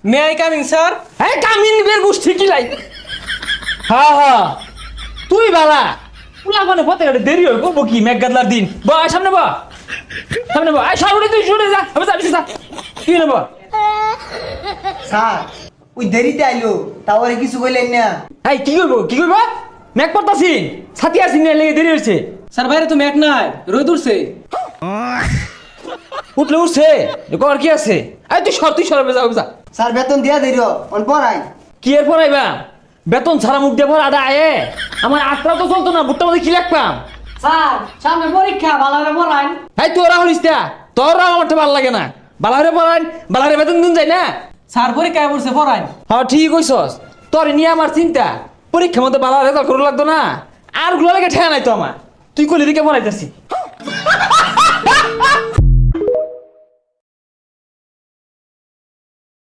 May I coming sir? হ্যাঁ come in বের গোষ্ঠী কি লাই হ্যাঁ হ্যাঁ তুই বালা পুলা মানে পথে গাড়ি দেরি হয় করবো কি মেঘ গাদলার দিন বা সামনে বা সামনে বা সামনে তুই শুনে যা আমি যাবি যা কি নেব স্যার ওই দেরিতে আইলো তাওরে কিছু কইলেন না। এই কি করবো মেঘ পড়তাছি ছাতি আসি না লেগে দেরি হয়েছে স্যার বাইরে তো ম্যাক নাই, রোদ উঠছে। উঠলে উঠছে কর কি আছে এই তুই সরবে যাও যা স্যার বেতন দিয়া দেরি অন পড়াই। কি এর পড়াইবা বেতন ছাড়া মুখ দিয়ে পর আদা আয়ে আমার আটটা তো চলতো না বুটটা মধ্যে কি লাগতাম স্যার সামনে পরীক্ষা ভালো করে পড়ান। এই তোরা হলিস তোরা আমার তো ভালো লাগে না বালারে পড়ান বালারে বেতন দিন যায় না স্যার পরীক্ষায় পড়ছে পড়াই। হ্যাঁ ঠিক কইছস তোর নিয়ে আমার চিন্তা পরীক্ষার মধ্যে বালা রেজাল্ট করে লাগতো না আর গুলো লাগে ঠেয়া নাই তো আমার তুই কলি দিকে পড়াইতেছি